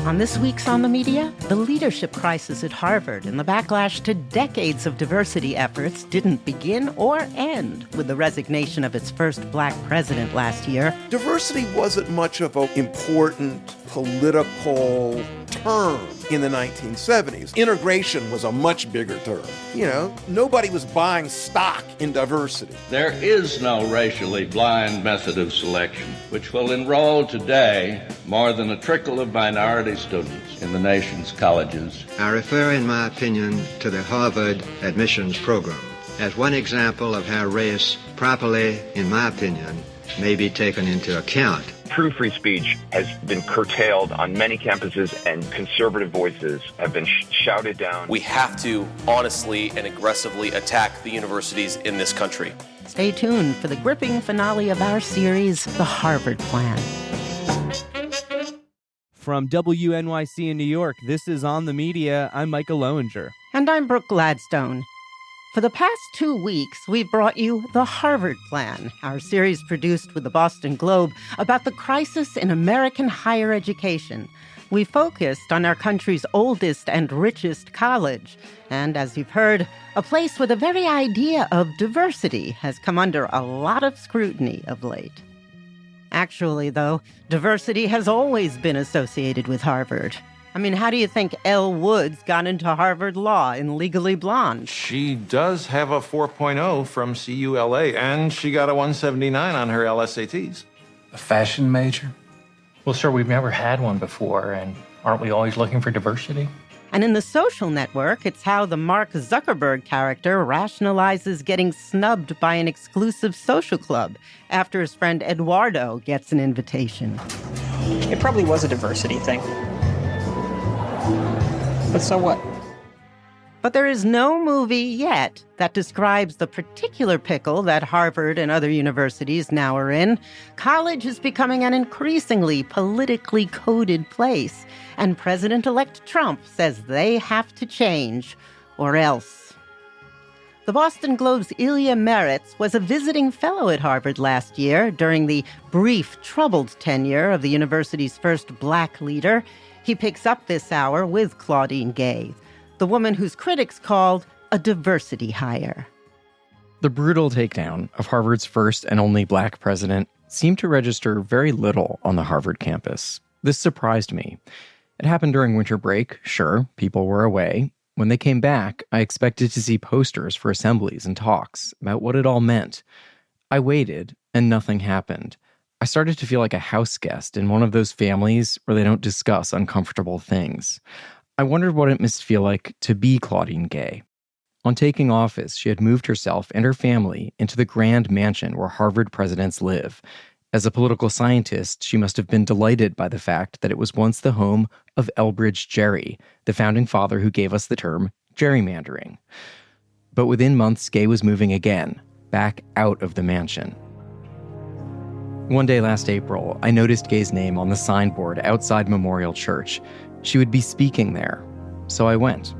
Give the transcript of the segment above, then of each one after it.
On this week's On the Media, the leadership crisis at Harvard and the backlash to decades of diversity efforts didn't begin or end with the resignation of its first black president last year. Diversity wasn't much of an important political term in the 1970s. Integration was a much bigger term. Nobody was buying stock in diversity. There is no racially blind method of selection, which will enroll today more than a trickle of minority students in the nation's colleges. I refer, in my opinion, to the Harvard admissions program as one example of how race properly, in my opinion, may be taken into account. True free speech has been curtailed on many campuses, and conservative voices have been shouted down. We have to honestly and aggressively attack the universities in this country. Stay tuned for the gripping finale of our series, The Harvard Plan. From WNYC in New York, this is On the Media. I'm Micah Lowinger. And I'm Brooke Gladstone. For the past 2 weeks, we've brought you The Harvard Plan, our series produced with the Boston Globe about the crisis in American higher education. We focused on our country's oldest and richest college, and as you've heard, a place where the very idea of diversity has come under a lot of scrutiny of late. Actually, though, diversity has always been associated with Harvard. I mean, how do you think Elle Woods got into Harvard Law in Legally Blonde? She does have a 4.0 from CULA, and she got a 179 on her LSATs. A fashion major? Well, sir, we've never had one before, and aren't we always looking for diversity? And in The Social Network, it's how the Mark Zuckerberg character rationalizes getting snubbed by an exclusive social club after his friend Eduardo gets an invitation. It probably was a diversity thing. But so what? But there is no movie yet that describes the particular pickle that Harvard and other universities now are in. College is becoming an increasingly politically coded place, and President-elect Trump says they have to change, or else. The Boston Globe's Ilya Marritz was a visiting fellow at Harvard last year during the brief, troubled tenure of the university's first black leader. He picks up this hour with Claudine Gay, the woman whose critics called a diversity hire. The brutal takedown of Harvard's first and only black president seemed to register very little on the Harvard campus. This surprised me. It happened during winter break. Sure, people were away. When they came back, I expected to see posters for assemblies and talks about what it all meant. I waited, and nothing happened. I started to feel like a house guest in one of those families where they don't discuss uncomfortable things. I wondered what it must feel like to be Claudine Gay. On taking office, she had moved herself and her family into the grand mansion where Harvard presidents live. As a political scientist, she must have been delighted by the fact that it was once the home of Elbridge Gerry, the founding father who gave us the term gerrymandering. But within months, Gay was moving again, back out of the mansion. One day last April, I noticed Gay's name on the signboard outside Memorial Church. She would be speaking there, so I went.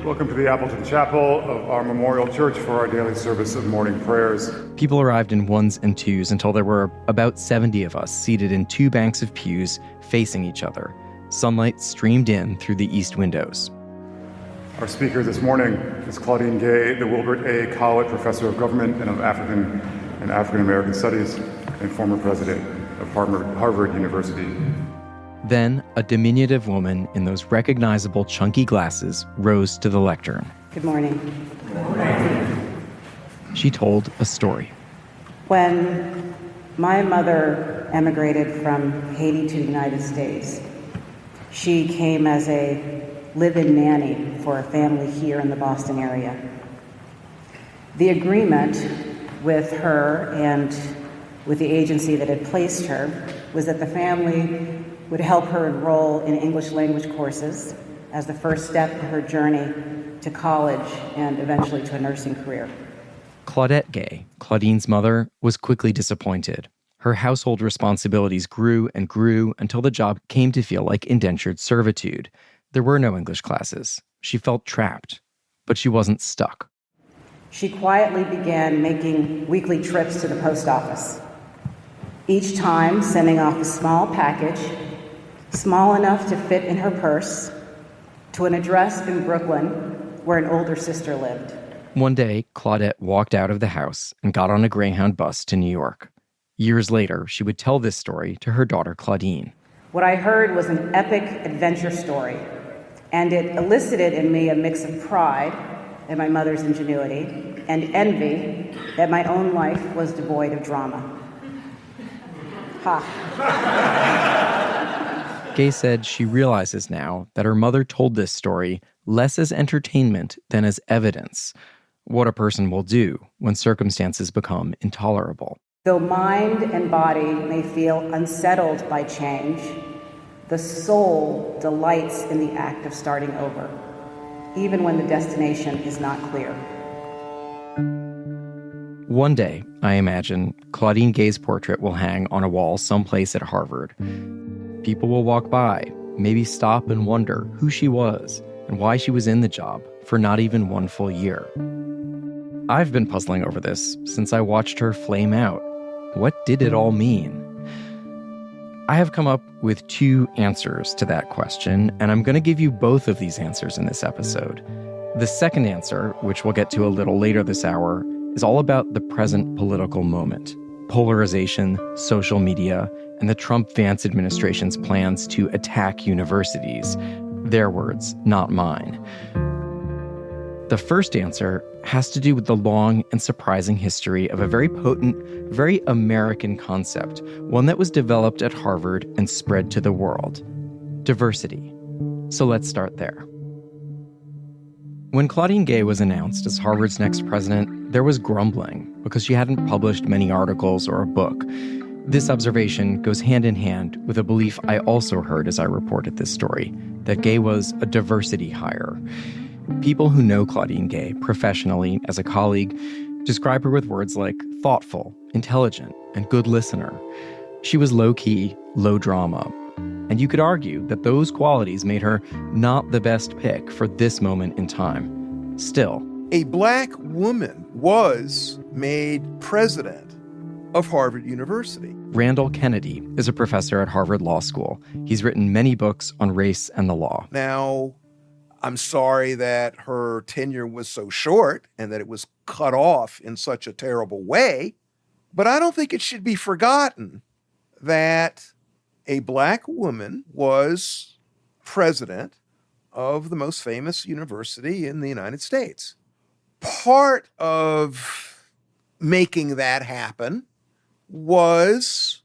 Welcome to the Appleton Chapel of our Memorial Church for our daily service of morning prayers. People arrived in ones and twos until there were about 70 of us seated in two banks of pews facing each other. Sunlight streamed in through the east windows. Our speaker this morning is Claudine Gay, the Wilbert A. Collett Professor of Government and of African and African American Studies and former president of Harvard University. Then, a diminutive woman in those recognizable chunky glasses rose to the lectern. Good morning. Good morning. She told a story. When my mother emigrated from Haiti to the United States, she came as a live-in nanny for a family here in the Boston area. The agreement with her and with the agency that had placed her was that the family would help her enroll in English language courses as the first step in her journey to college and eventually to a nursing career. Claudette Gay, Claudine's mother, was quickly disappointed. Her household responsibilities grew and grew until the job came to feel like indentured servitude. There were no English classes. She felt trapped, but she wasn't stuck. She quietly began making weekly trips to the post office, each time sending off a small package small enough to fit in her purse, to an address in Brooklyn where an older sister lived. One day, Claudette walked out of the house and got on a Greyhound bus to New York. Years later, she would tell this story to her daughter Claudine. What I heard was an epic adventure story, and it elicited in me a mix of pride at my mother's ingenuity and envy that my own life was devoid of drama. Ha. Gay said she realizes now that her mother told this story less as entertainment than as evidence, what a person will do when circumstances become intolerable. Though mind and body may feel unsettled by change, the soul delights in the act of starting over, even when the destination is not clear. One day, I imagine, Claudine Gay's portrait will hang on a wall someplace at Harvard. People will walk by, maybe stop and wonder who she was and why she was in the job for not even one full year. I've been puzzling over this since I watched her flame out. What did it all mean? I have come up with two answers to that question, and I'm going to give you both of these answers in this episode. The second answer, which we'll get to a little later this hour, is all about the present political moment. Polarization, social media, and the Trump-Vance administration's plans to attack universities. Their words, not mine. The first answer has to do with the long and surprising history of a very potent, very American concept, one that was developed at Harvard and spread to the world: diversity. So let's start there. When Claudine Gay was announced as Harvard's next president, there was grumbling because she hadn't published many articles or a book. This observation goes hand in hand with a belief I also heard as I reported this story, that Gay was a diversity hire. People who know Claudine Gay professionally as a colleague describe her with words like thoughtful, intelligent, and good listener. She was low-key, low drama. And you could argue that those qualities made her not the best pick for this moment in time. Still, a black woman was made president of Harvard University. Randall Kennedy is a professor at Harvard Law School. He's written many books on race and the law. Now, I'm sorry that her tenure was so short and that it was cut off in such a terrible way, but I don't think it should be forgotten that a black woman was president of the most famous university in the United States. Part of making that happen was,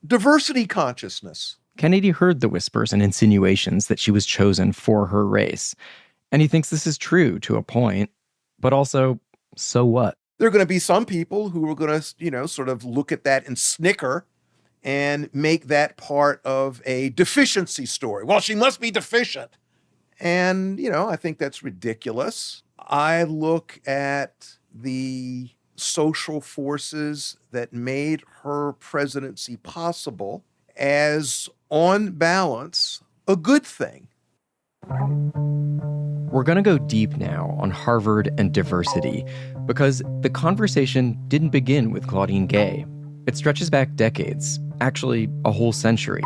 diversity consciousness. Kennedy heard the whispers and insinuations that she was chosen for her race. And he thinks this is true to a point, but also, so what? There are going to be some people who are going to, sort of look at that and snicker and make that part of a deficiency story. Well, she must be deficient. And, I think that's ridiculous. I look at the social forces that made her presidency possible as, on balance, a good thing. We're going to go deep now on Harvard and diversity because the conversation didn't begin with Claudine Gay. It stretches back decades, actually a whole century.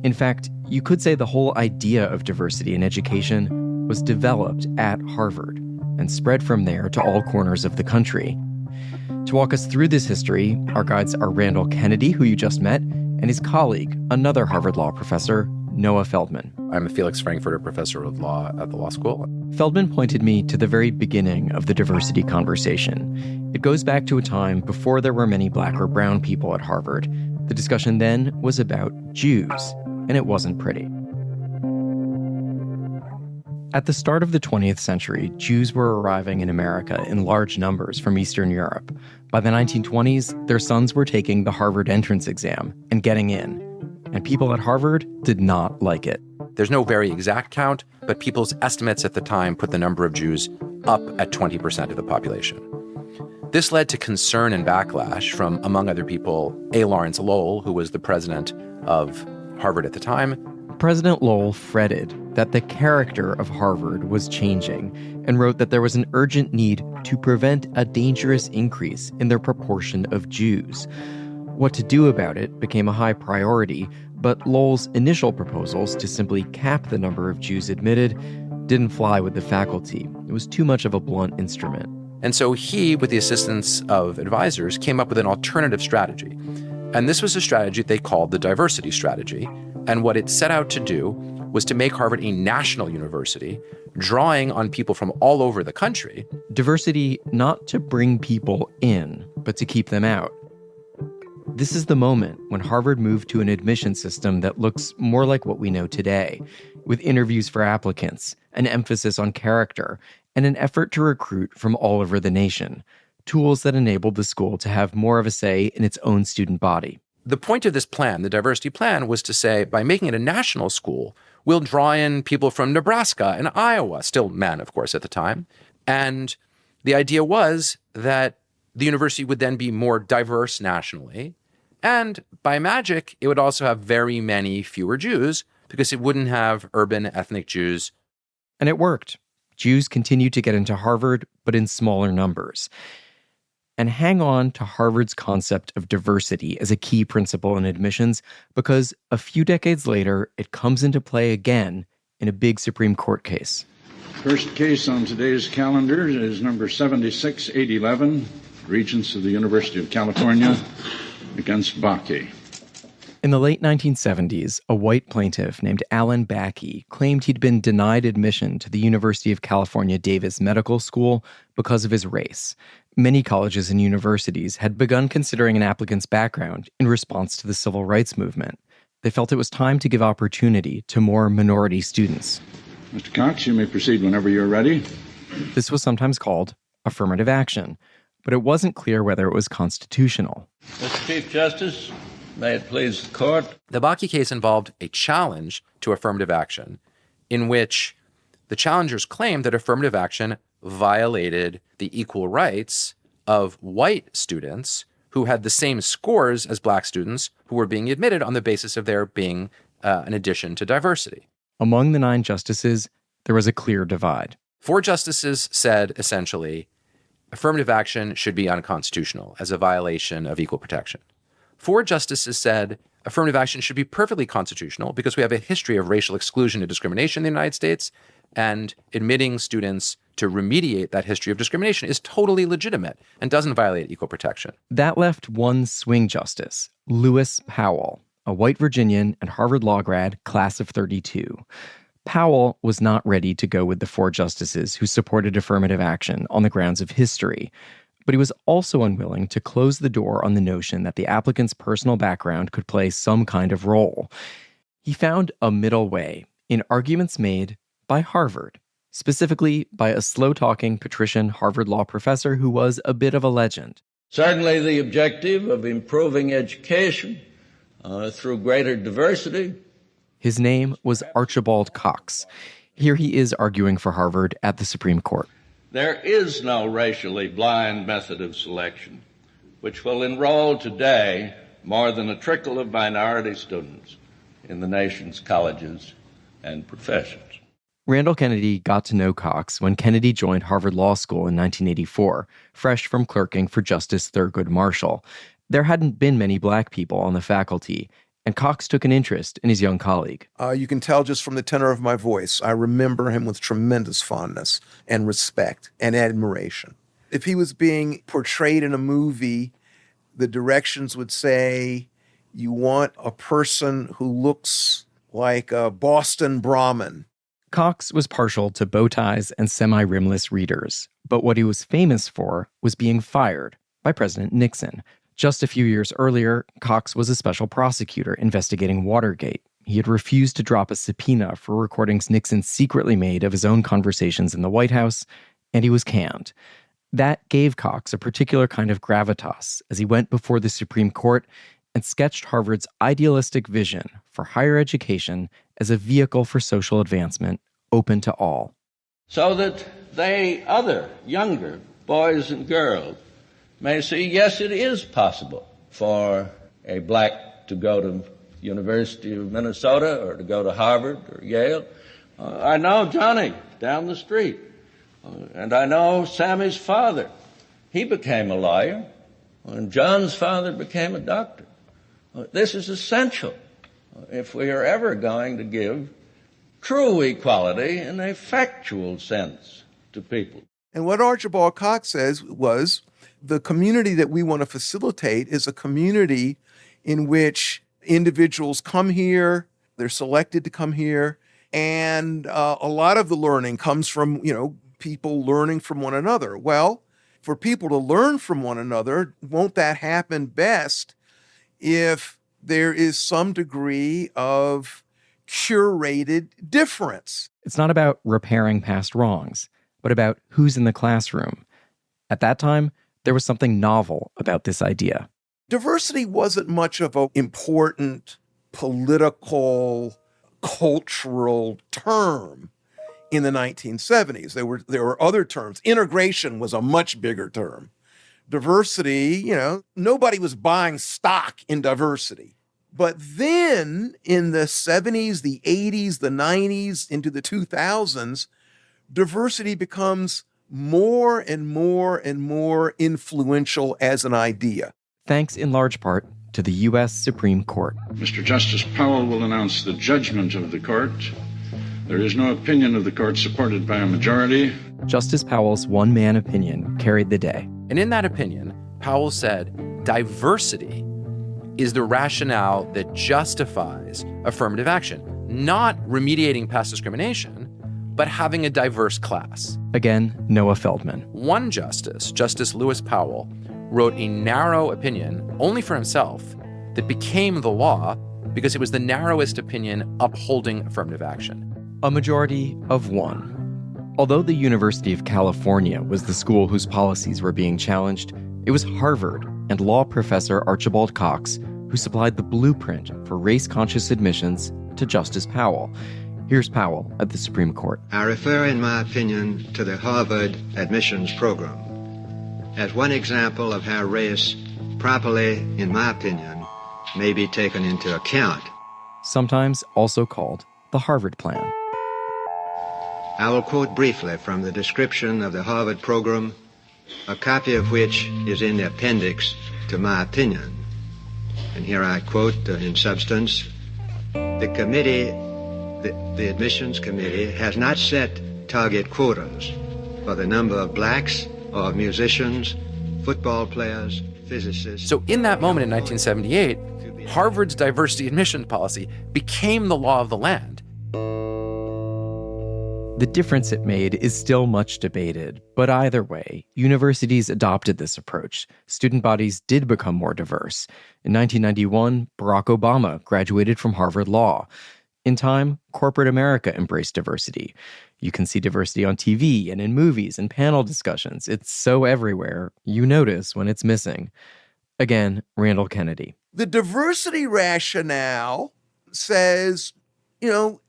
In fact, you could say the whole idea of diversity in education was developed at Harvard and spread from there to all corners of the country. To walk us through this history, our guides are Randall Kennedy, who you just met, and his colleague, another Harvard Law professor, Noah Feldman. I'm a Felix Frankfurter professor of law at the law school. Feldman pointed me to the very beginning of the diversity conversation. It goes back to a time before there were many black or brown people at Harvard. The discussion then was about Jews, and it wasn't pretty. At the start of the 20th century, Jews were arriving in America in large numbers from Eastern Europe. By the 1920s, their sons were taking the Harvard entrance exam and getting in. And people at Harvard did not like it. There's no very exact count, but people's estimates at the time put the number of Jews up at 20% of the population. This led to concern and backlash from, among other people, A. Lawrence Lowell, who was the president of Harvard at the time. President Lowell fretted that the character of Harvard was changing and wrote that there was an urgent need to prevent a dangerous increase in their proportion of Jews. What to do about it became a high priority, But Lowell's initial proposals to simply cap the number of Jews admitted didn't fly with the faculty. It was too much of a blunt instrument. And so he, with the assistance of advisors, came up with an alternative strategy. And this was a strategy they called the diversity strategy. And what it set out to do was to make Harvard a national university, drawing on people from all over the country. Diversity not to bring people in, but to keep them out. This is the moment when Harvard moved to an admission system that looks more like what we know today, with interviews for applicants, an emphasis on character, and an effort to recruit from all over the nation, tools that enabled the school to have more of a say in its own student body. The point of this plan, the diversity plan, was to say, by making it a national school, we'll draw in people from Nebraska and Iowa, still men, of course, at the time. And the idea was that the university would then be more diverse nationally. And by magic, it would also have very many fewer Jews because it wouldn't have urban ethnic Jews. And it worked. Jews continued to get into Harvard, but in smaller numbers. And hang on to Harvard's concept of diversity as a key principle in admissions, because a few decades later, it comes into play again in a big Supreme Court case. First case on today's calendar is number 76811, Regents of the University of California against Bakke. In the late 1970s, a white plaintiff named Alan Bakke claimed he'd been denied admission to the University of California Davis Medical School because of his race. Many colleges and universities had begun considering an applicant's background in response to the civil rights movement. They felt it was time to give opportunity to more minority students. Mr. Cox, you may proceed whenever you're ready. This was sometimes called affirmative action, but it wasn't clear whether it was constitutional. Mr. Chief Justice, may it please the court. The Bakke case involved a challenge to affirmative action in which the challengers claimed that affirmative action violated the equal rights of white students who had the same scores as black students who were being admitted on the basis of there being an addition to diversity. Among the 9 justices, there was a clear divide. 4 justices said, essentially, affirmative action should be unconstitutional as a violation of equal protection. 4 justices said affirmative action should be perfectly constitutional because we have a history of racial exclusion and discrimination in the United States, and admitting students to remediate that history of discrimination is totally legitimate and doesn't violate equal protection. That left one swing justice, Lewis Powell, a white Virginian and Harvard law grad, class of 32. Powell was not ready to go with the 4 justices who supported affirmative action on the grounds of history, but he was also unwilling to close the door on the notion that the applicant's personal background could play some kind of role. He found a middle way in arguments made by Harvard, specifically by a slow-talking patrician Harvard law professor who was a bit of a legend. Certainly the objective of improving education through greater diversity. His name was Archibald Cox. Here he is arguing for Harvard at the Supreme Court. There is no racially blind method of selection which will enroll today more than a trickle of minority students in the nation's colleges and professions. Randall Kennedy got to know Cox when Kennedy joined Harvard Law School in 1984, fresh from clerking for Justice Thurgood Marshall. There hadn't been many black people on the faculty, and Cox took an interest in his young colleague. You can tell just from the tenor of my voice, I remember him with tremendous fondness and respect and admiration. If he was being portrayed in a movie, the directions would say, you want a person who looks like a Boston Brahmin. Cox was partial to bow ties and semi-rimless readers, but what he was famous for was being fired by President Nixon. Just a few years earlier, Cox was a special prosecutor investigating Watergate. He had refused to drop a subpoena for recordings Nixon secretly made of his own conversations in the White House, and he was canned. That gave Cox a particular kind of gravitas as he went before the Supreme Court and sketched Harvard's idealistic vision for higher education as a vehicle for social advancement open to all. So that they, other younger boys and girls, may see, yes, it is possible for a black to go to University of Minnesota or to go to Harvard or Yale. I know Johnny down the street, and I know Sammy's father. He became a lawyer, and John's father became a doctor. This is essential if we are ever going to give true equality in a factual sense to people. And what Archibald Cox says was, the community that we want to facilitate is a community in which individuals come here, they're selected to come here, and a lot of the learning comes from, people learning from one another. Well, for people to learn from one another, won't that happen best if there is some degree of curated difference? It's not about repairing past wrongs, but about who's in the classroom. At that time, there was something novel about this idea. Diversity wasn't much of an important political, cultural term in the 1970s. There were other terms. Integration was a much bigger term. Diversity, nobody was buying stock in diversity. But then in the 70s, the 80s, the 90s, into the 2000s, diversity becomes more and more and more influential as an idea. Thanks in large part to the U.S. Supreme Court. Mr. Justice Powell will announce the judgment of the court. There is no opinion of the court supported by a majority. Justice Powell's one-man opinion carried the day. And in that opinion, Powell said diversity is the rationale that justifies affirmative action, not remediating past discrimination, but having a diverse class. Again, Noah Feldman. One justice, Justice Lewis Powell, wrote a narrow opinion only for himself that became the law because it was the narrowest opinion upholding affirmative action. A majority of one. Although the University of California was the school whose policies were being challenged, it was Harvard and law professor Archibald Cox who supplied the blueprint for race-conscious admissions to Justice Powell. Here's Powell at the Supreme Court. I refer, in my opinion, to the Harvard admissions program as one example of how race, properly, in my opinion, may be taken into account. Sometimes also called the Harvard Plan. I will quote briefly from the description of the Harvard program, a copy of which is in the appendix to my opinion. And here I quote in substance, the committee, the admissions committee, has not set target quotas for the number of blacks or musicians, football players, physicists. So in that moment in 1978, Harvard's diversity admission policy became the law of the land. The difference it made is still much debated, but either way, universities adopted this approach. Student bodies did become more diverse. In 1991, Barack Obama graduated from Harvard Law. In time, corporate America embraced diversity. You can see diversity on TV and in movies and panel discussions. It's so everywhere, you notice when it's missing. Again, Randall Kennedy. The diversity rationale says,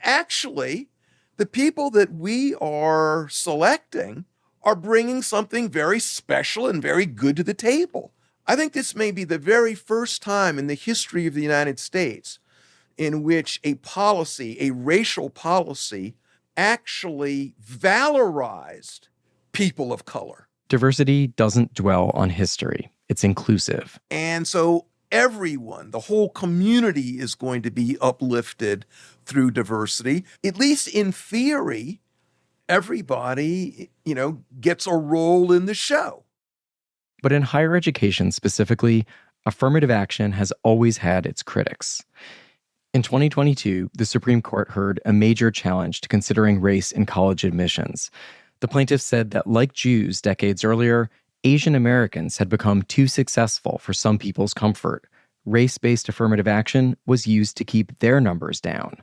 actually, the people that we are selecting are bringing something very special and very good to the table. I think this may be the very first time in the history of the United States in which a policy, a racial policy, actually valorized people of color. Diversity doesn't dwell on history. It's inclusive. And so everyone, the whole community is going to be uplifted through diversity. At least in theory, everybody, gets a role in the show. But in higher education specifically, affirmative action has always had its critics. In 2022, the Supreme Court heard a major challenge to considering race in college admissions. The plaintiffs said that, like Jews decades earlier, Asian Americans had become too successful for some people's comfort. Race-based affirmative action was used to keep their numbers down.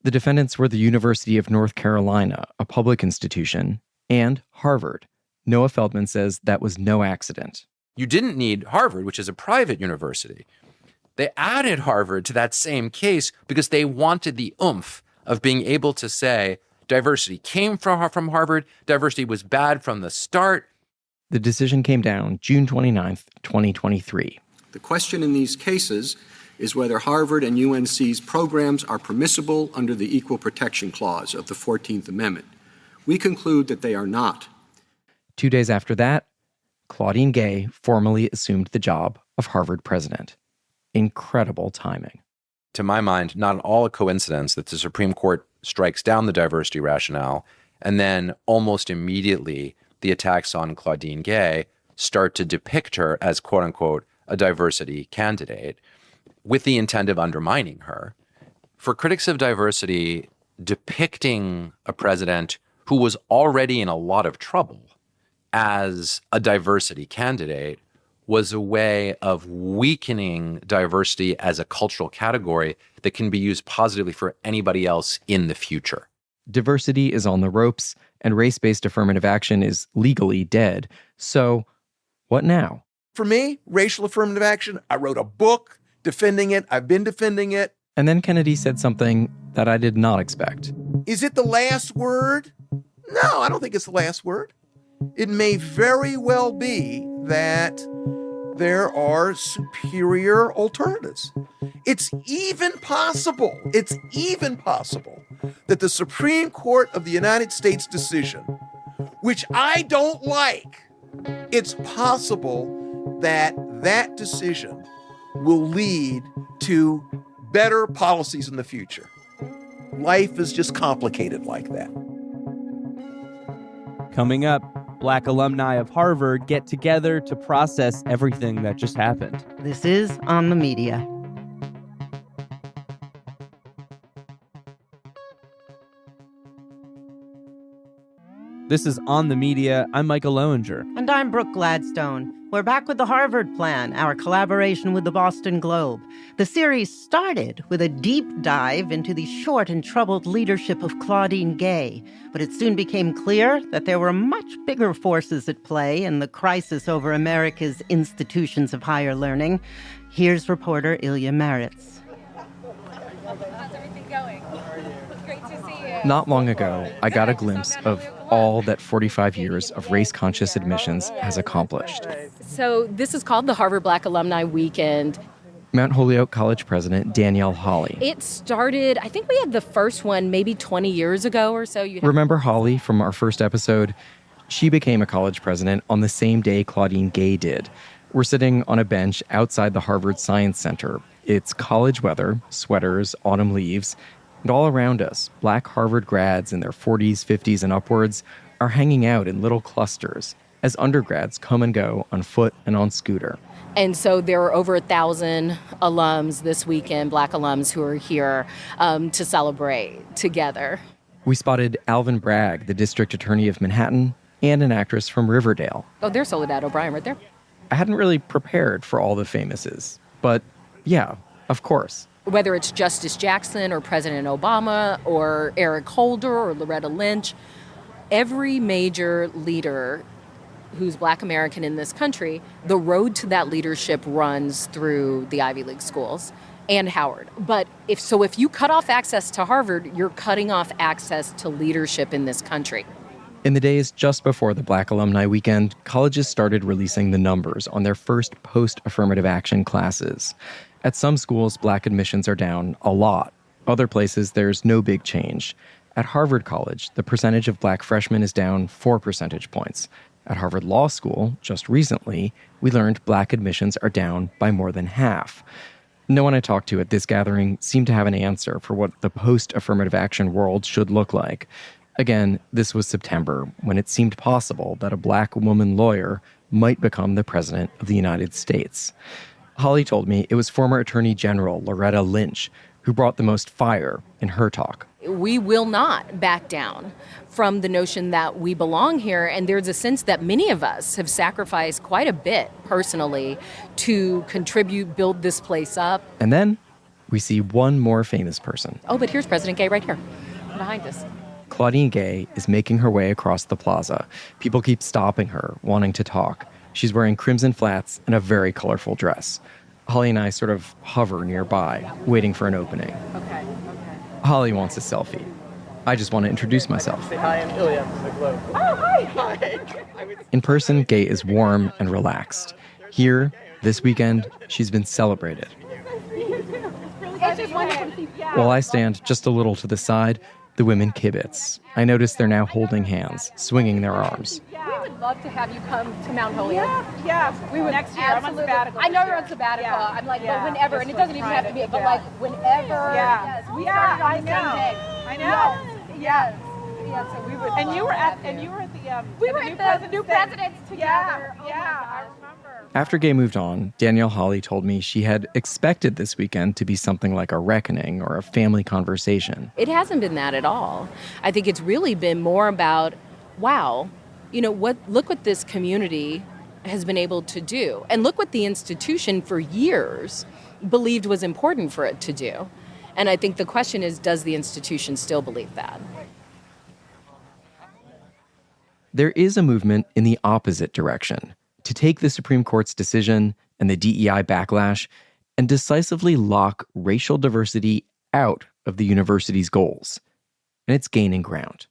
The defendants were the University of North Carolina, a public institution, and Harvard. Noah Feldman says that was no accident. You didn't need Harvard, which is a private university. They added Harvard to that same case because they wanted the oomph of being able to say diversity came from Harvard, diversity was bad from the start. The decision came down June 29th, 2023. The question in these cases is whether Harvard and UNC's programs are permissible under the Equal Protection Clause of the 14th Amendment. We conclude that they are not. 2 days after that, Claudine Gay formally assumed the job of Harvard president. Incredible timing. to my mind, not at all a coincidence that the Supreme Court strikes down the diversity rationale, and then almost immediately the attacks on Claudine Gay start to depict her as, quote unquote, a diversity candidate with the intent of undermining her. For critics of diversity, depicting a president who was already in a lot of trouble as a diversity candidate was a way of weakening diversity as a cultural category that can be used positively for anybody else in the future. Diversity is on the ropes, and race-based affirmative action is legally dead. So, what now? For me, racial affirmative action, I wrote a book defending it. I've been defending it. And then Kennedy said something that I did not expect. Is it the last word? No, I don't think it's the last word. It may very well be that there are superior alternatives. It's even possible that the Supreme Court of the United States decision, which I don't like, it's possible that that decision will lead to better policies in the future. Life is just complicated like that. Coming up, Black alumni of Harvard get together to process everything that just happened. This is On the Media. This is On the Media. I'm Michael Lowinger. And I'm Brooke Gladstone. We're back with the Harvard Plan, our collaboration with the Boston Globe. The series started with a deep dive into the short and troubled leadership of Claudine Gay, but it soon became clear that there were much bigger forces at play in the crisis over America's institutions of higher learning. Here's reporter Ilya Marritz. How's everything going? It's great to see you. Not long ago, I got a glimpse of all that 45 years of race-conscious admissions has accomplished. So this is called the Harvard Black Alumni Weekend. Mount Holyoke College President Danielle Hawley. It started, I think we had the first one maybe 20 years ago or so. Remember Hawley from our first episode? She became a college president on the same day Claudine Gay did. We're sitting on a bench outside the Harvard Science Center. It's college weather, sweaters, autumn leaves, and all around us, Black Harvard grads in their 40s, 50s, and upwards are hanging out in little clusters as undergrads come and go on foot and on scooter. And so there are over 1,000 alums this weekend, Black alums who are here to celebrate together. We spotted Alvin Bragg, the district attorney of Manhattan, and an actress from Riverdale. Oh, there's Soledad O'Brien right there. I hadn't really prepared for all the famouses, but yeah, of course. Whether it's Justice Jackson or President Obama or Eric Holder or Loretta Lynch, every major leader who's Black American in this country, the road to that leadership runs through the Ivy League schools and Howard. But if you cut off access to Harvard, you're cutting off access to leadership in this country. In the days just before the Black Alumni Weekend, colleges started releasing the numbers on their first post-affirmative action classes. At some schools, Black admissions are down a lot. Other places, there's no big change. At Harvard College, the percentage of Black freshmen is down 4 percentage points. At Harvard Law School, just recently, we learned Black admissions are down by more than half. No one I talked to at this gathering seemed to have an answer for what the post-affirmative action world should look like. Again, this was September, when it seemed possible that a Black woman lawyer might become the president of the United States. Holly told me it was former Attorney General Loretta Lynch who brought the most fire in her talk. We will not back down from the notion that we belong here, and there's a sense that many of us have sacrificed quite a bit personally to contribute, build this place up. And then we see one more famous person. Oh, but here's President Gay right here, behind us. Claudine Gay is making her way across the plaza. People keep stopping her, wanting to talk. She's wearing crimson flats and a very colorful dress. Holly and I sort of hover nearby, waiting for an opening. Okay. Holly wants a selfie. I just want to introduce myself. Say hi, I'm Ilya from the Globe. Oh, hi. In person, Gay is warm and relaxed. Here, this weekend, she's been celebrated. While I stand just a little to the side, the women kibitz. I notice they're now holding hands, swinging their arms. would love to have you come to Mount Holyoke. Yeah. We would next year. Absolutely. I'm on sabbatical. I know you're on sabbatical. Yeah. I'm like, Yeah. but whenever, and it doesn't even have to be, but like whenever. Yeah. Yes, we started on the same day. I know. Yes. Yes. So we would. And you were at the we were at the new presidents together. Yeah. Oh Yeah. I remember. After Gay moved on, Danielle Hawley told me she had expected this weekend to be something like a reckoning or a family conversation. It hasn't been that at all. I think it's really been more about, wow, look what this community has been able to do. And look what the institution for years believed was important for it to do. And I think the question is, does the institution still believe that? There is a movement in the opposite direction, to take the Supreme Court's decision and the DEI backlash and decisively lock racial diversity out of the university's goals. And it's gaining ground.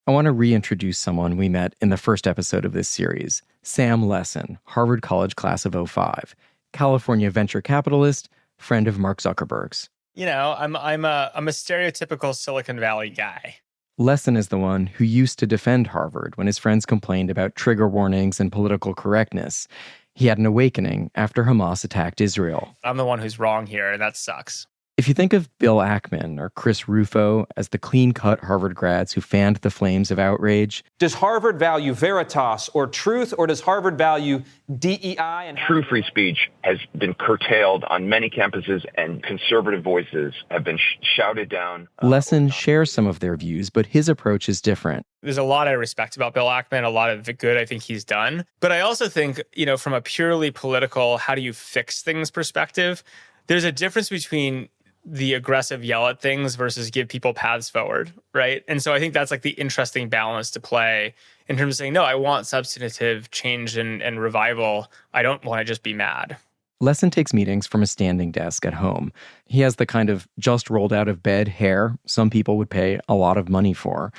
I want to reintroduce someone we met in the first episode of this series, Sam Lessin, Harvard College class of 05, California venture capitalist, friend of Mark Zuckerberg's. I'm a stereotypical Silicon Valley guy. Lessin is the one who used to defend Harvard when his friends complained about trigger warnings and political correctness. He had an awakening after Hamas attacked Israel. I'm the one who's wrong here, and that sucks. If you think of Bill Ackman or Chris Rufo as the clean-cut Harvard grads who fanned the flames of outrage... Does Harvard value veritas or truth, or does Harvard value DEI? And True free speech has been curtailed on many campuses, and conservative voices have been shouted down. Lessin shares some of their views, but his approach is different. There's a lot I respect about Bill Ackman, a lot of the good I think he's done. But I also think, from a purely political, how do you fix things perspective, there's a difference between the aggressive yell at things versus give people paths forward, right? And so I think that's like the interesting balance to play in terms of saying, no, I want substantive change and revival. I don't want to just be mad. Lessin takes meetings from a standing desk at home. He has the kind of just rolled out of bed hair some people would pay a lot of money for.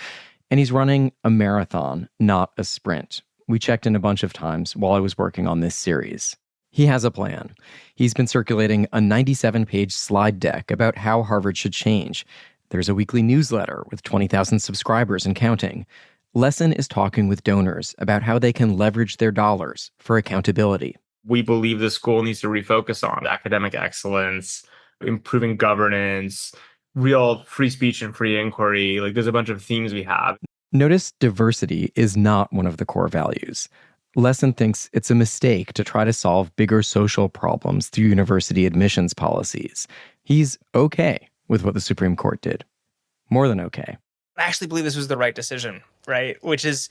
And he's running a marathon, not a sprint. We checked in a bunch of times while I was working on this series. He has a plan. He's been circulating a 97-page slide deck about how Harvard should change. There's a weekly newsletter with 20,000 subscribers and counting. Lessin is talking with donors about how they can leverage their dollars for accountability. We believe the school needs to refocus on academic excellence, improving governance, real free speech and free inquiry. Like, there's a bunch of themes we have. Notice diversity is not one of the core values. Lessin thinks it's a mistake to try to solve bigger social problems through university admissions policies. He's okay with what the Supreme Court did. More than okay. I actually believe this was the right decision, right? Which is,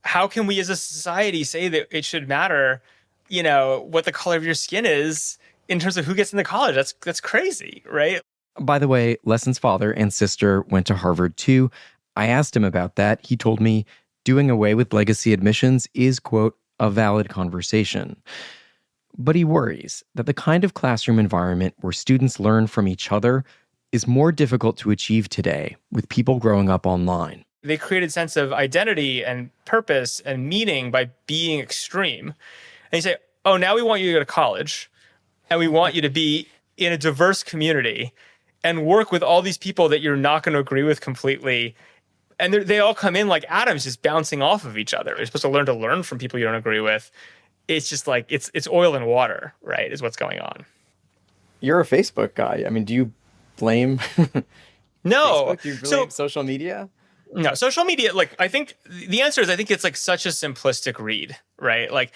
how can we as a society say that it should matter, what the color of your skin is in terms of who gets into college? That's crazy, right? By the way, Lessin's father and sister went to Harvard too. I asked him about that. He told me doing away with legacy admissions is, quote, a valid conversation. But he worries that the kind of classroom environment where students learn from each other is more difficult to achieve today with people growing up online. They created a sense of identity and purpose and meaning by being extreme. And you say, oh, now we want you to go to college, and we want you to be in a diverse community and work with all these people that you're not going to agree with completely. And they all come in like atoms just bouncing off of each other. You're supposed to learn from people you don't agree with. It's just like, it's oil and water, right, is what's going on. You're a Facebook guy. I mean, do you blame No. Facebook? Do you blame social media? No, social media, I think the answer is, I think it's such a simplistic read, right?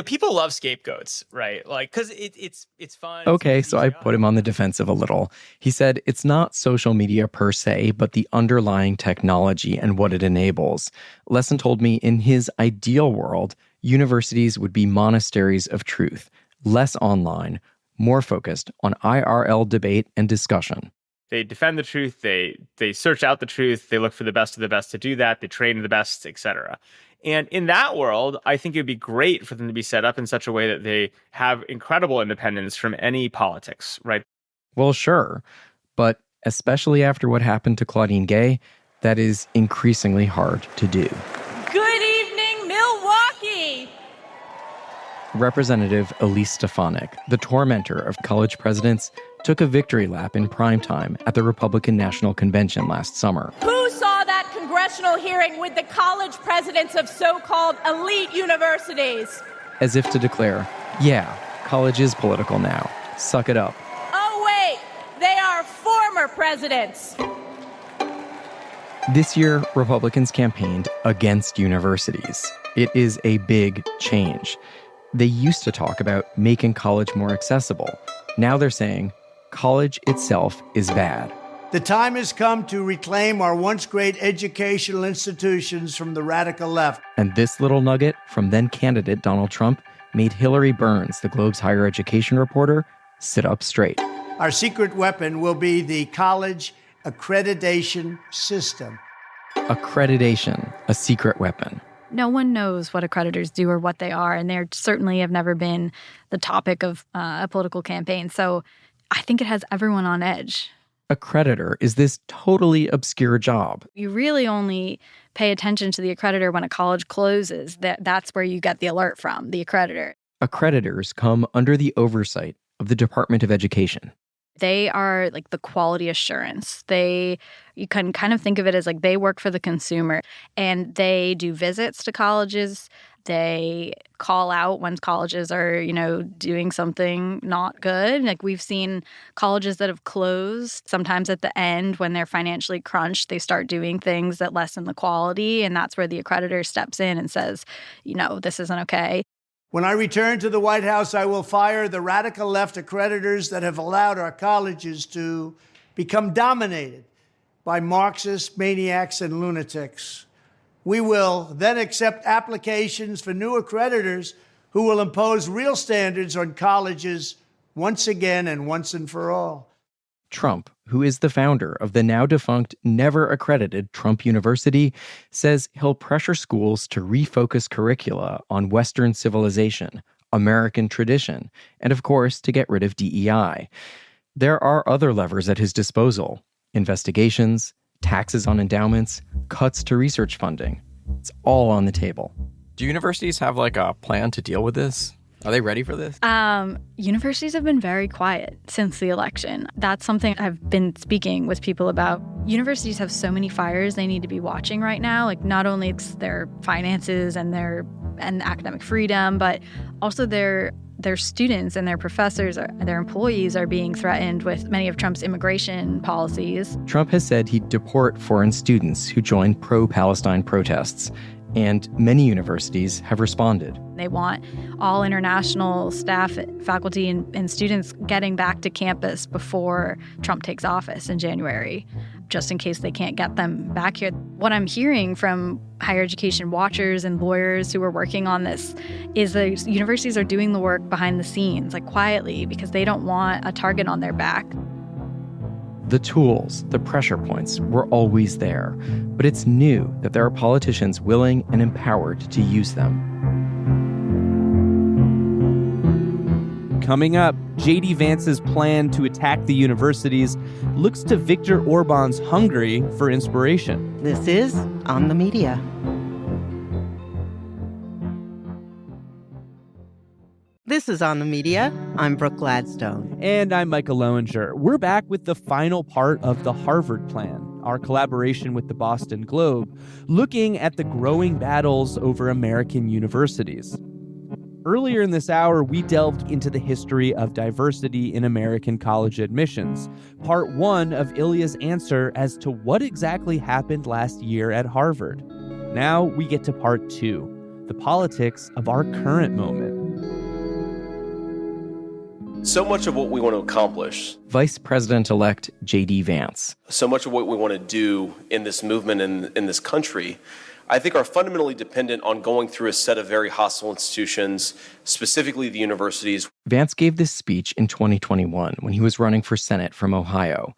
People love scapegoats, right? Because it's fun. Okay, so I put him on the defensive a little. He said it's not social media per se, but the underlying technology and what it enables. Lessin told me in his ideal world, universities would be monasteries of truth, less online, more focused on IRL debate and discussion. They defend the truth, they search out the truth, they look for the best of the best to do that, they train the best, etc. And in that world, I think it would be great for them to be set up in such a way that they have incredible independence from any politics, right? Well, sure. But especially after what happened to Claudine Gay, that is increasingly hard to do. Good evening, Milwaukee! Representative Elise Stefanik, the tormentor of college presidents, took a victory lap in primetime at the Republican National Convention last summer. Who saw that congressional congressional hearing with the college presidents of so-called elite universities. As if to declare, yeah, college is political now. Suck it up. Oh, wait, they are former presidents. This year, Republicans campaigned against universities. It is a big change. They used to talk about making college more accessible. Now they're saying college itself is bad. The time has come to reclaim our once great educational institutions from the radical left. And this little nugget from then candidate Donald Trump made Hillary Burns, the Globe's higher education reporter, sit up straight. Our secret weapon will be the college accreditation system. Accreditation, a secret weapon. No one knows what accreditors do or what they are, and they certainly have never been the topic of a political campaign. So I think it has everyone on edge. Accreditor is this totally obscure job. You really only pay attention to the accreditor when a college closes. That's where you get the alert from, the accreditor. Accreditors come under the oversight of the Department of Education. They are like the quality assurance. You can kind of think of it as like they work for the consumer, and they do visits to colleges. They call out when colleges are, doing something not good. Like we've seen colleges that have closed. Sometimes at the end, when they're financially crunched, they start doing things that lessen the quality. And that's where the accreditor steps in and says, this isn't okay. When I return to the White House, I will fire the radical left accreditors that have allowed our colleges to become dominated by Marxist maniacs and lunatics. We will then accept applications for new accreditors who will impose real standards on colleges once again and once and for all. Trump, who is the founder of the now defunct, never accredited Trump University, says he'll pressure schools to refocus curricula on Western civilization, American tradition, and of course, to get rid of DEI. There are other levers at his disposal: investigations, taxes on endowments, cuts to research funding. It's all on the table. Do universities have a plan to deal with this? Are they ready for this? Universities have been very quiet since the election. That's something I've been speaking with people about. Universities have so many fires they need to be watching right now. Not only their finances and academic freedom, but also their students and their professors, their employees are being threatened with many of Trump's immigration policies. Trump has said he'd deport foreign students who join pro-Palestine protests, and many universities have responded. They want all international staff, faculty, and students getting back to campus before Trump takes office in January, just in case they can't get them back here. What I'm hearing from higher education watchers and lawyers who are working on this is that universities are doing the work behind the scenes, quietly, because they don't want a target on their back. The tools, the pressure points, were always there, but it's new that there are politicians willing and empowered to use them. Coming up, J.D. Vance's plan to attack the universities looks to Viktor Orban's Hungary for inspiration. This is On the Media. This is On the Media. I'm Brooke Gladstone. And I'm Michael Lowinger. We're back with the final part of the Harvard Plan, our collaboration with the Boston Globe, looking at the growing battles over American universities. Earlier in this hour, we delved into the history of diversity in American college admissions, part one of Ilya's answer as to what exactly happened last year at Harvard. Now we get to part two, the politics of our current moment. So much of what we want to accomplish, Vice President-elect J.D. Vance. so much of what we want to do in this movement in this country, I think are fundamentally dependent on going through a set of very hostile institutions, specifically the universities. Vance gave this speech in 2021 when he was running for Senate from Ohio.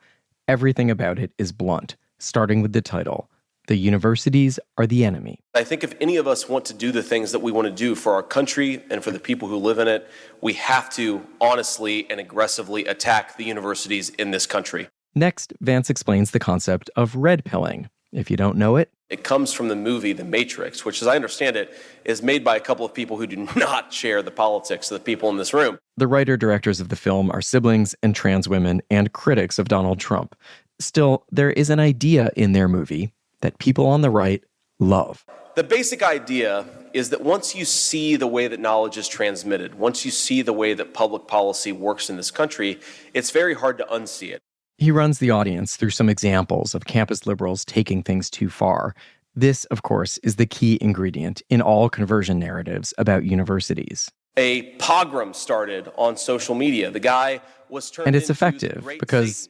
Everything about it is blunt, starting with the title, "The Universities Are the Enemy." I think if any of us want to do the things that we want to do for our country and for the people who live in it, we have to honestly and aggressively attack the universities in this country. Next, Vance explains the concept of red pilling. If you don't know it, It comes from the movie The Matrix, which, as I understand it, is made by a couple of people who do not share the politics of the people in this room. the writer-directors of the film are siblings and trans women and critics of Donald Trump. Still, there is an idea in their movie, that people on the right love. The basic idea is that once you see the way that knowledge is transmitted, once you see the way that public policy works in this country, it's very hard to unsee it. He runs the audience through some examples of campus liberals taking things too far. This, of course, is the key ingredient in all conversion narratives about universities. A pogrom started on social media. The guy was turned And it's into effective the great because,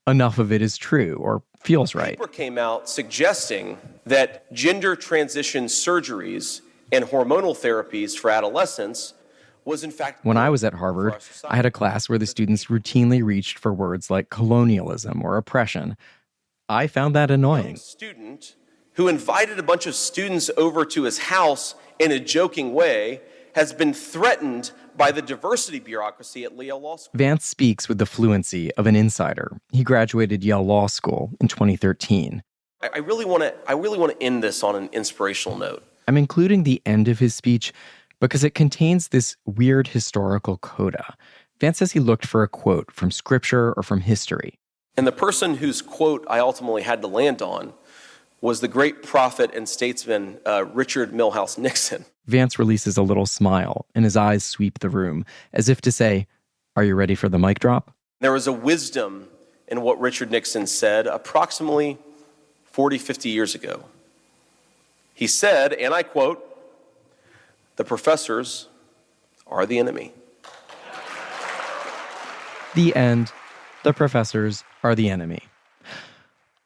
enough of it is true or feels right. A paper came out suggesting that gender transition surgeries and hormonal therapies for adolescents was in fact... When I was at Harvard, I had a class where the students routinely reached for words like colonialism or oppression. I found that annoying. A student who invited a bunch of students over to his house in a joking way has been threatened by the diversity bureaucracy at Yale Law School. Vance speaks with the fluency of an insider. He graduated Yale Law School in 2013. I really want to end this on an inspirational note. I'm including the end of his speech because it contains this weird historical coda. Vance says he looked for a quote from scripture or from history. And the person whose quote I ultimately had to land on was the great prophet and statesman Richard Milhouse Nixon. Vance releases a little smile, and his eyes sweep the room, as if to say, "Are you ready for the mic drop?" There was a wisdom in what Richard Nixon said approximately 40, 50 years ago. He said, and I quote, "The professors are the enemy." The end. The professors are the enemy.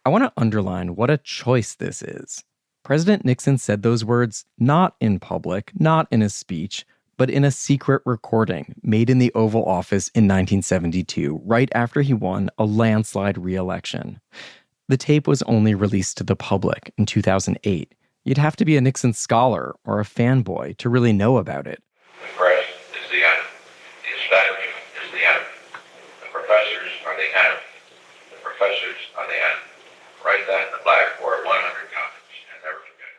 I want to underline what a choice this is. President Nixon said those words not in public, not in a speech, but in a secret recording made in the Oval Office in 1972, right after he won a landslide re-election. The tape was only released to the public in 2008. You'd have to be a Nixon scholar or a fanboy to really know about it. The press is the enemy. The establishment is the enemy. The professors are the enemy. The professors are the enemy. Write that in the blackboard 100 copies and never forget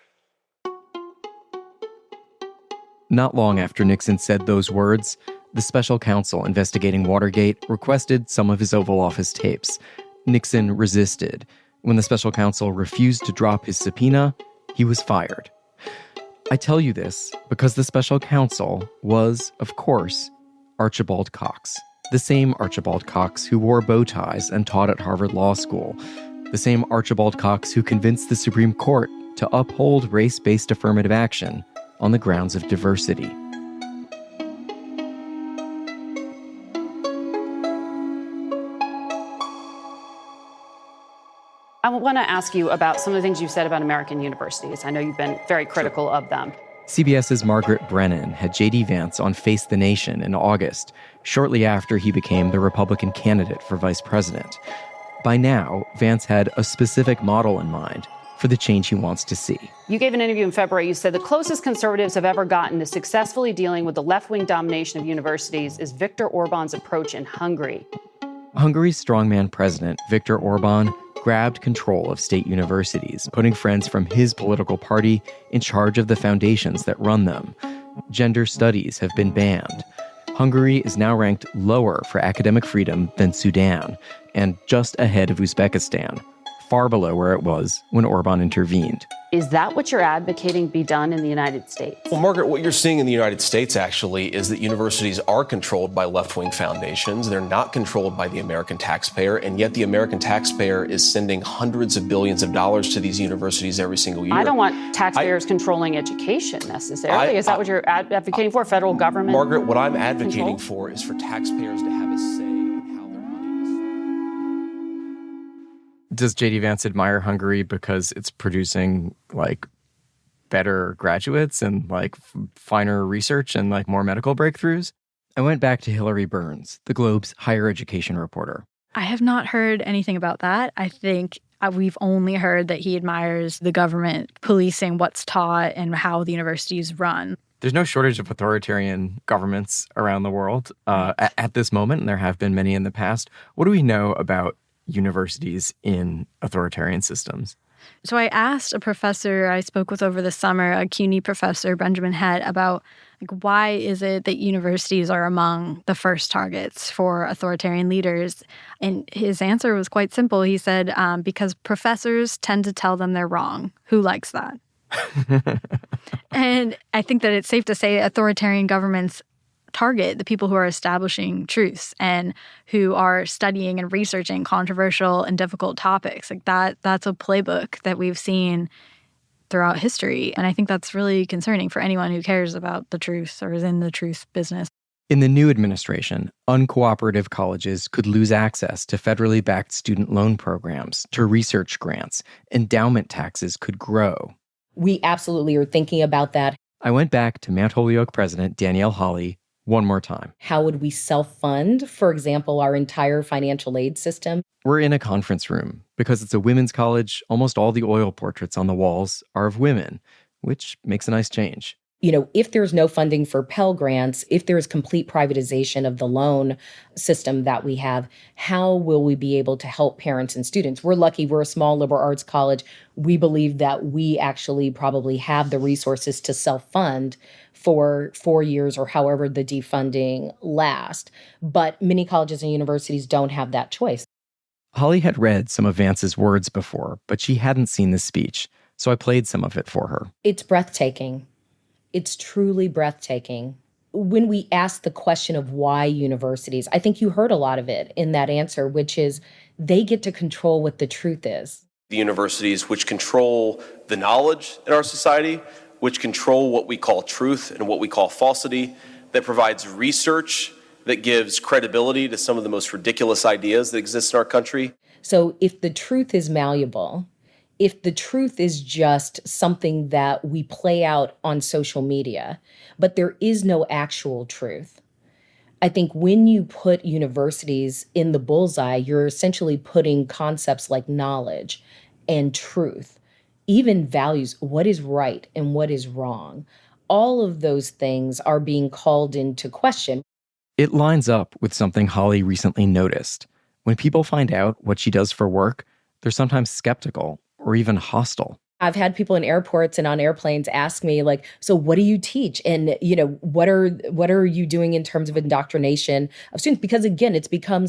it. Not long after Nixon said those words, the special counsel investigating Watergate requested some of his Oval Office tapes. Nixon resisted. When the special counsel refused to drop his subpoena, he was fired. I tell you this because the special counsel was, of course, Archibald Cox. The same Archibald Cox who wore bow ties and taught at Harvard Law School. The same Archibald Cox who convinced the Supreme Court to uphold race-based affirmative action on the grounds of diversity. I want to ask you about some of the things you've said about American universities. I know you've been very critical of them. CBS's Margaret Brennan had J.D. Vance on Face the Nation in August, shortly after he became the Republican candidate for vice president. By now, Vance had a specific model in mind for the change he wants to see. You gave an interview in February. You said the closest conservatives have ever gotten to successfully dealing with the left-wing domination of universities is Viktor Orban's approach in Hungary. Hungary's strongman president, Viktor Orban, grabbed control of state universities, putting friends from his political party in charge of the foundations that run them. Gender studies have been banned. Hungary is now ranked lower for academic freedom than Sudan, and just ahead of Uzbekistan, far below where it was when Orban intervened. Is that what you're advocating be done in the United States? Well, Margaret, what you're seeing in the United States actually is that universities are controlled by left-wing foundations. They're not controlled by the American taxpayer, and yet the American taxpayer is sending hundreds of billions of dollars to these universities every single year. I don't want taxpayers controlling education necessarily. Is that what you're advocating for, federal government? Margaret, what I'm advocating for is for taxpayers to have a say in how their money is. Does J.D. Vance admire Hungary because it's producing, better graduates and, finer research and, more medical breakthroughs? I went back to Hillary Burns, the Globe's higher education reporter. I have not heard anything about that. I think we've only heard that he admires the government policing what's taught and how the universities run. There's no shortage of authoritarian governments around the world at this moment, and there have been many in the past. What do we know about universities in authoritarian systems? So I asked a professor I spoke with over the summer, a CUNY professor, Benjamin Hett, about why is it that universities are among the first targets for authoritarian leaders? And his answer was quite simple. He said, because professors tend to tell them they're wrong. Who likes that? And I think that it's safe to say authoritarian governments target the people who are establishing truths and who are studying and researching controversial and difficult topics. That's a playbook that we've seen throughout history. And I think that's really concerning for anyone who cares about the truth or is in the truth business. In the new administration, uncooperative colleges could lose access to federally backed student loan programs, to research grants. Endowment taxes could grow. We absolutely are thinking about that. I went back to Mount Holyoke president Danielle Hawley one more time. How would we self-fund, for example, our entire financial aid system? We're in a conference room. Because it's a women's college, almost all the oil portraits on the walls are of women, which makes a nice change. If there's no funding for Pell Grants, if there's complete privatization of the loan system that we have, how will we be able to help parents and students? We're lucky we're a small liberal arts college. We believe that we actually probably have the resources to self-fund for 4 years or however the defunding lasts. But many colleges and universities don't have that choice. Holly had read some of Vance's words before, but she hadn't seen the speech, so I played some of it for her. It's breathtaking. It's truly breathtaking. When we ask the question of why universities, I think you heard a lot of it in that answer, which is they get to control what the truth is. The universities which control the knowledge in our society, which control what we call truth and what we call falsity, that provides research that gives credibility to some of the most ridiculous ideas that exist in our country. So if the truth is malleable, if the truth is just something that we play out on social media, but there is no actual truth, I think when you put universities in the bullseye, you're essentially putting concepts like knowledge and truth, even values, what is right and what is wrong. All of those things are being called into question. It lines up with something Holly recently noticed. When people find out what she does for work, they're sometimes skeptical or even hostile. I've had people in airports and on airplanes ask me, so what do you teach? And, what are you doing in terms of indoctrination of students? Because again, it's become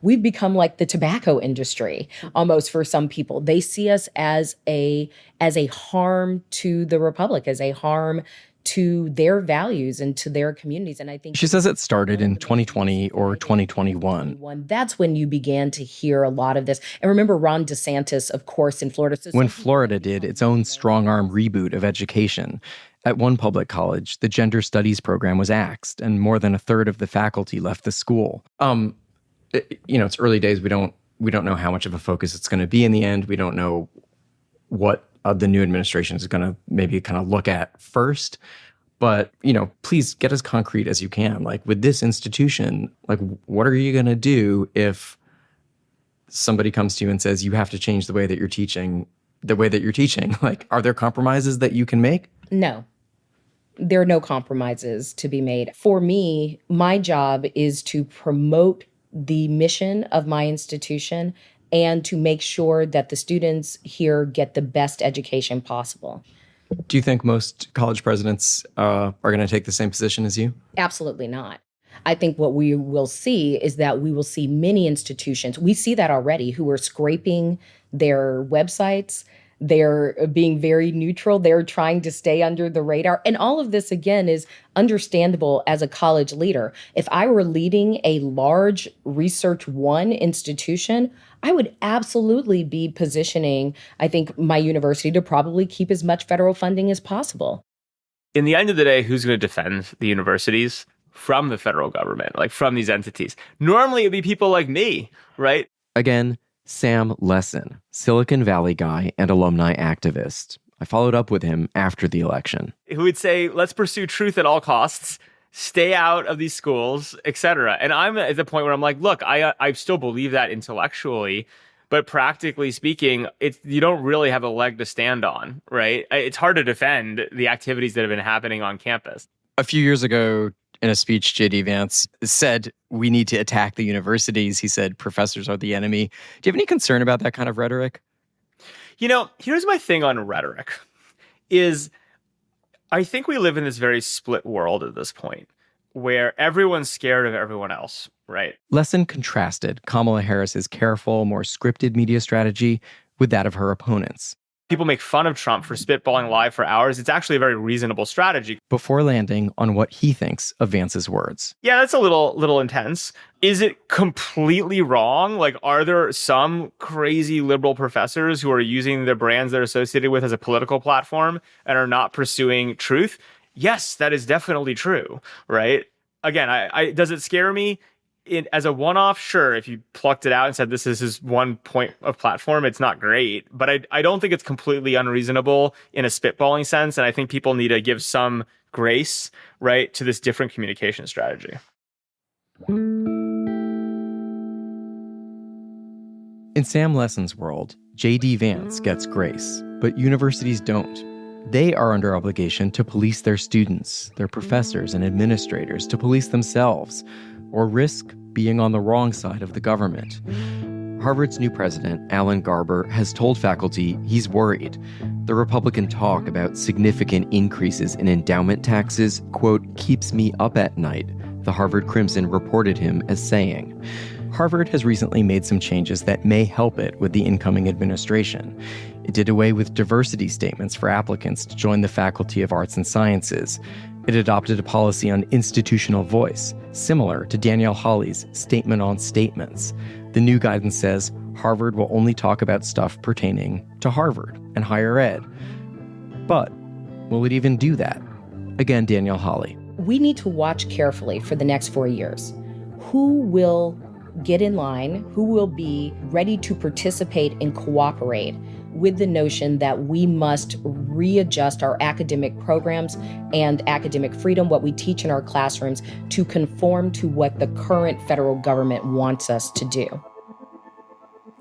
we've become like the tobacco industry almost for some people. They see us as a harm to the republic, as a harm to their values and to their communities. And I think she says it started in 2020 or 2021. That's when you began to hear a lot of this. And remember Ron DeSantis, of course, in Florida. When Florida did its own strong-arm reboot of education, at one public college, the gender studies program was axed, and more than a third of the faculty left the school. It's early days. We don't know how much of a focus it's going to be in the end. We don't know what the new administration is going to maybe kind of look at first. But, please get as concrete as you can. With this institution, what are you going to do if somebody comes to you and says, you have to change the way that you're teaching? Are there compromises that you can make? No. There are no compromises to be made. For me, my job is to promote the mission of my institution and to make sure that the students here get the best education possible. Do you think most college presidents are going to take the same position as you? Absolutely not. I think what we will see is that we will see many institutions, we see that already, who are scraping their websites. They're being very neutral. They're trying to stay under the radar. And all of this, again, is understandable as a college leader. If I were leading a large Research One institution, I would absolutely be positioning, I think, my university to probably keep as much federal funding as possible. In the end of the day, who's going to defend the universities from the federal government, from these entities? Normally, it'd be people like me, right? Again, Sam Lessin, Silicon Valley guy and alumni activist. I followed up with him after the election. Who would say, let's pursue truth at all costs, stay out of these schools, etc. And I'm at the point where I'm like, look, I still believe that intellectually, but practically speaking, you don't really have a leg to stand on, right? It's hard to defend the activities that have been happening on campus. A few years ago, in a speech, J.D. Vance said, we need to attack the universities. He said, professors are the enemy. Do you have any concern about that kind of rhetoric? Here's my thing on rhetoric is I think we live in this very split world at this point where everyone's scared of everyone else, right? Lesson contrasted Kamala Harris's careful, more scripted media strategy with that of her opponents. People make fun of Trump for spitballing live for hours. It's actually a very reasonable strategy. Before landing on what he thinks of Vance's words. Yeah, that's a little intense. Is it completely wrong? Like, are there some crazy liberal professors who are using the brands they're associated with as a political platform and are not pursuing truth? Yes, that is definitely true, right? Again, I does it scare me? As a one-off, sure, if you plucked it out and said this is his one point of platform, it's not great. But I don't think it's completely unreasonable in a spitballing sense. And I think people need to give some grace, right, to this different communication strategy. In Sam Lesson's world, J.D. Vance gets grace, but universities don't. They are under obligation to police their students, their professors and administrators, to police themselves, or risk being on the wrong side of the government. Harvard's new president, Alan Garber, has told faculty he's worried. The Republican talk about significant increases in endowment taxes, quote, keeps me up at night, the Harvard Crimson reported him as saying. Harvard has recently made some changes that may help it with the incoming administration. It did away with diversity statements for applicants to join the Faculty of Arts and Sciences. It adopted a policy on institutional voice, similar to Danielle Hawley's Statement on Statements. The new guidance says Harvard will only talk about stuff pertaining to Harvard and higher ed. But will it even do that? Again, Danielle Hawley. We need to watch carefully for the next 4 years. Who will get in line? Who will be ready to participate and cooperate with the notion that we must readjust our academic programs and academic freedom, what we teach in our classrooms, to conform to what the current federal government wants us to do?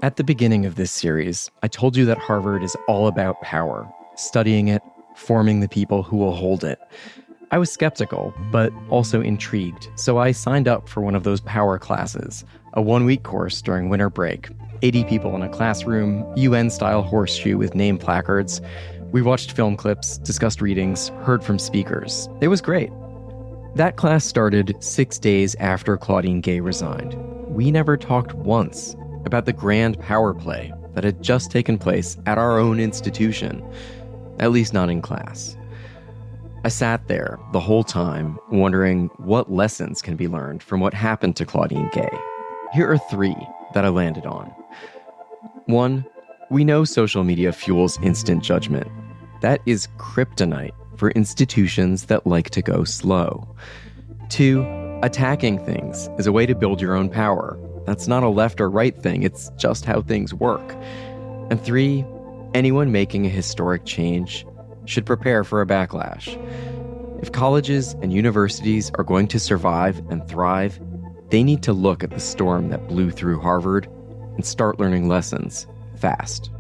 At the beginning of this series, I told you that Harvard is all about power, studying it, forming the people who will hold it. I was skeptical, but also intrigued, so I signed up for one of those power classes, a 1-week course during winter break. 80 people in a classroom, UN-style horseshoe with name placards. We watched film clips, discussed readings, heard from speakers. It was great. That class started 6 days after Claudine Gay resigned. We never talked once about the grand power play that had just taken place at our own institution, at least not in class. I sat there the whole time wondering what lessons can be learned from what happened to Claudine Gay. Here are 3 that I landed on. 1, we know social media fuels instant judgment. That is kryptonite for institutions that like to go slow. 2, attacking things is a way to build your own power. That's not a left or right thing, it's just how things work. And 3, anyone making a historic change should prepare for a backlash. If colleges and universities are going to survive and thrive, they need to look at the storm that blew through Harvard and start learning lessons fast.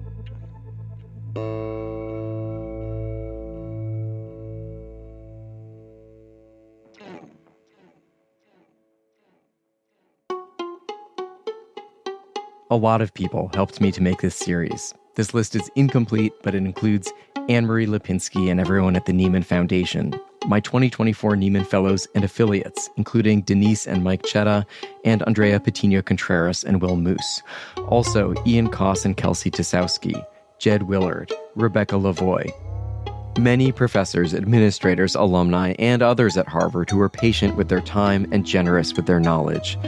A lot of people helped me to make this series. This list is incomplete, but it includes Anne-Marie Lipinski and everyone at the Nieman Foundation, my 2024 Nieman Fellows and affiliates, including Denise and Mike Chetta, and Andrea Patino-Contreras and Will Moose. Also, Ian Koss and Kelsey Tasowski, Jed Willard, Rebecca Lavoie. Many professors, administrators, alumni, and others at Harvard who were patient with their time and generous with their knowledge.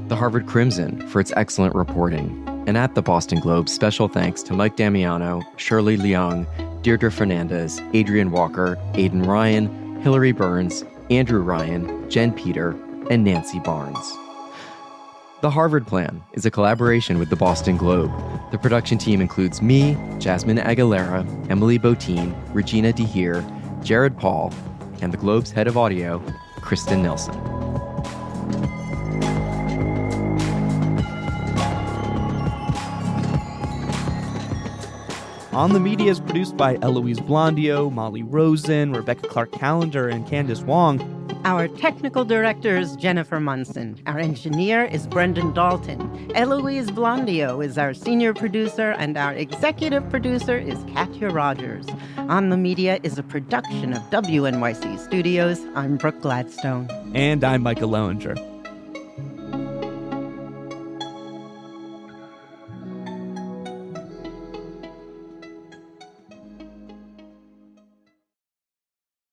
The Harvard Crimson for its excellent reporting. And at the Boston Globe, special thanks to Mike Damiano, Shirley Leung, Deirdre Fernandez, Adrian Walker, Aidan Ryan, Hillary Burns, Andrew Ryan, Jen Peter, and Nancy Barnes. The Harvard Plan is a collaboration with the Boston Globe. The production team includes me, Jasmine Aguilera, Emily Botine, Regina DeHeer, Jared Paul, and the Globe's head of audio, Kristen Nelson. On the Media is produced by Eloise Blondio, Molly Rosen, Rebecca Clark-Callender, and Candace Wong. Our technical director is Jennifer Munson. Our engineer is Brendan Dalton. Eloise Blondio is our senior producer, and our executive producer is Katya Rogers. On the Media is a production of WNYC Studios. I'm Brooke Gladstone. And I'm Micah Loewinger.